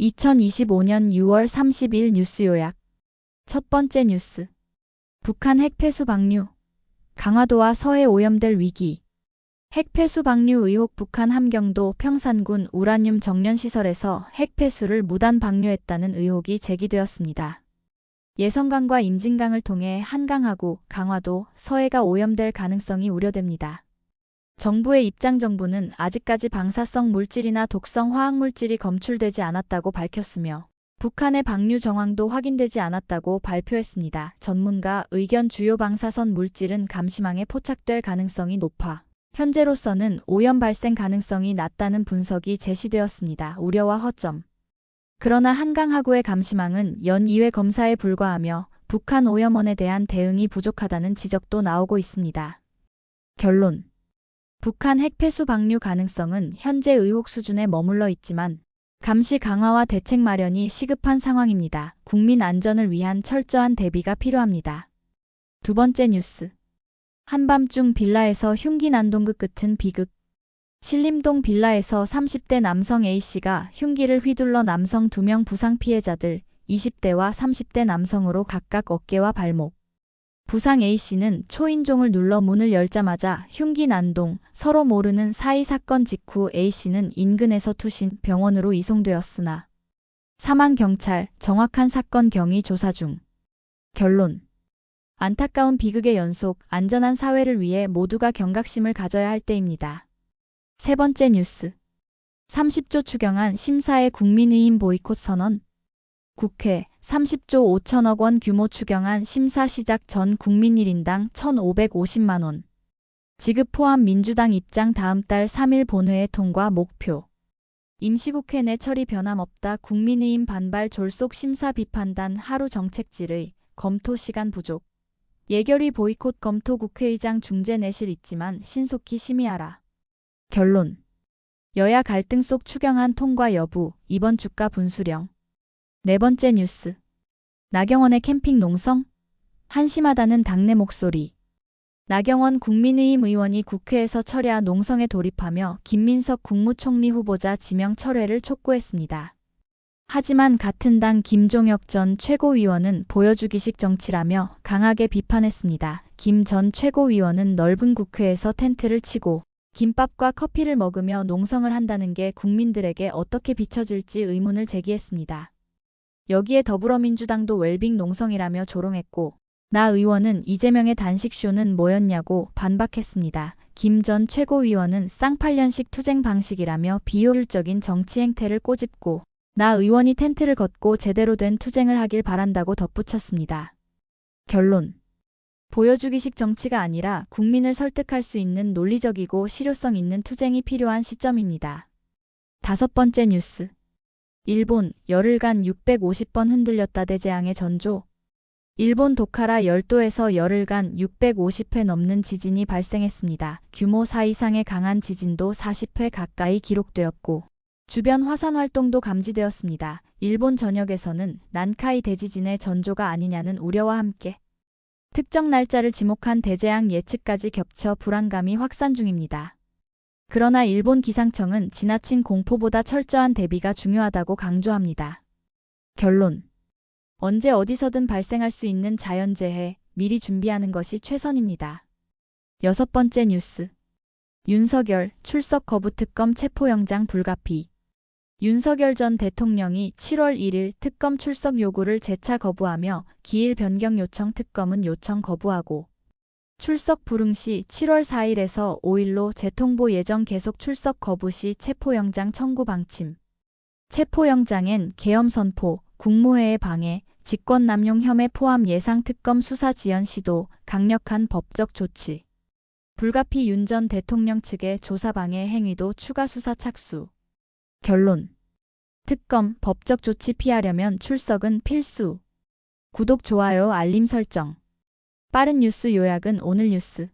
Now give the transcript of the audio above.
2025년 6월 30일 뉴스 요약. 첫 번째 뉴스. 북한 핵폐수 방류. 강화도와 서해 오염될 위기. 핵폐수 방류 의혹. 북한 함경도 평산군 우라늄 정련시설에서 핵폐수를 무단 방류했다는 의혹이 제기되었습니다. 예성강과 임진강을 통해 한강하구, 강화도, 서해가 오염될 가능성이 우려됩니다. 정부의 입장. 정부는 아직까지 방사성 물질이나 독성 화학물질이 검출되지 않았다고 밝혔으며 북한의 방류 정황도 확인되지 않았다고 발표했습니다. 전문가 의견. 주요 방사선 물질은 감시망에 포착될 가능성이 높아 현재로서는 오염 발생 가능성이 낮다는 분석이 제시되었습니다. 우려와 허점. 그러나 한강하구의 감시망은 연 2회 검사에 불과하며 북한 오염원에 대한 대응이 부족하다는 지적도 나오고 있습니다. 결론. 북한 핵폐수 방류 가능성은 현재 의혹 수준에 머물러 있지만 감시 강화와 대책 마련이 시급한 상황입니다. 국민 안전을 위한 철저한 대비가 필요합니다. 두 번째 뉴스. 한밤중 빌라에서 흉기. 난동극 끝은 비극. 신림동 빌라에서 30대 남성 A씨가 흉기를 휘둘러 남성 2명 부상. 피해자들 20대와 30대 남성으로 각각 어깨와 발목. 부상. A씨는 초인종을 눌러 문을 열자마자 흉기 난동. 서로 모르는 사이. 사건 직후 A씨는 인근에서 투신 병원으로 이송되었으나 사망. 경찰 정확한 사건 경위 조사 중. 결론. 안타까운 비극의 연속. 안전한 사회를 위해 모두가 경각심을 가져야 할 때입니다. 세 번째 뉴스. 30조 추경안 심사에 국민의힘 보이콧 선언. 국회 30조 5천억 원 규모 추경안 심사 시작 전 국민 1인당 1,550만 원. 지급 포함. 민주당 입장. 다음 달 3일 본회의 통과 목표. 임시국회 내 처리 변함없다. 국민의힘 반발. 졸속 심사 비판단. 하루 정책질의 검토 시간 부족. 예결위 보이콧 검토. 국회의장 중재 내실 있지만 신속히 심의하라. 결론. 여야 갈등 속 추경안 통과 여부. 이번 주가 분수령. 네 번째 뉴스. 나경원의 캠핑 농성? 한심하다는 당내 목소리. 나경원 국민의힘 의원이 국회에서 철야 농성에 돌입하며 김민석 국무총리 후보자 지명 철회를 촉구했습니다. 하지만 같은 당 김종혁 전 최고위원은 보여주기식 정치라며 강하게 비판했습니다. 김 전 최고위원은 넓은 국회에서 텐트를 치고 김밥과 커피를 먹으며 농성을 한다는 게 국민들에게 어떻게 비춰질지 의문을 제기했습니다. 여기에 더불어민주당도 웰빙 농성이라며 조롱했고 나 의원은 이재명의 단식쇼는 뭐였냐고 반박했습니다. 김 전 최고위원은 쌍팔년식 투쟁 방식이라며 비효율적인 정치 행태를 꼬집고 나 의원이 텐트를 걷고 제대로 된 투쟁을 하길 바란다고 덧붙였습니다. 결론. 보여주기식 정치가 아니라 국민을 설득할 수 있는 논리적이고 실효성 있는 투쟁이 필요한 시점입니다. 다섯 번째 뉴스. 일본 열흘간 650번 흔들렸다. 대재앙의 전조. 일본 도카라 열도에서 열흘간 650회 넘는 지진이 발생했습니다. 규모 4 이상의 강한 지진도 40회 가까이 기록되었고 주변 화산 활동도 감지되었습니다. 일본 전역에서는 난카이 대지진의 전조가 아니냐는 우려와 함께 특정 날짜를 지목한 대재앙 예측까지 겹쳐 불안감이 확산 중입니다. 그러나 일본 기상청은 지나친 공포보다 철저한 대비가 중요하다고 강조합니다. 결론. 언제 어디서든 발생할 수 있는 자연재해, 미리 준비하는 것이 최선입니다. 여섯 번째 뉴스. 윤석열 출석 거부. 특검 체포영장 불가피. 윤석열 전 대통령이 7월 1일 특검 출석 요구를 재차 거부하며 기일 변경 요청. 특검은 요청 거부하고 출석 불응 시 7월 4일에서 5일로 재통보 예정. 계속 출석 거부 시 체포영장 청구 방침. 체포영장엔 계엄 선포, 국무회의 방해, 직권남용 혐의 포함 예상 특검 수사 지연 시도, 강력한 법적 조치. 불가피. 윤 전 대통령 측의 조사 방해 행위도 추가 수사 착수. 결론. 특검, 법적 조치 피하려면 출석은 필수. 구독, 좋아요, 알림 설정. 빠른 뉴스 요약은 오늘 뉴스.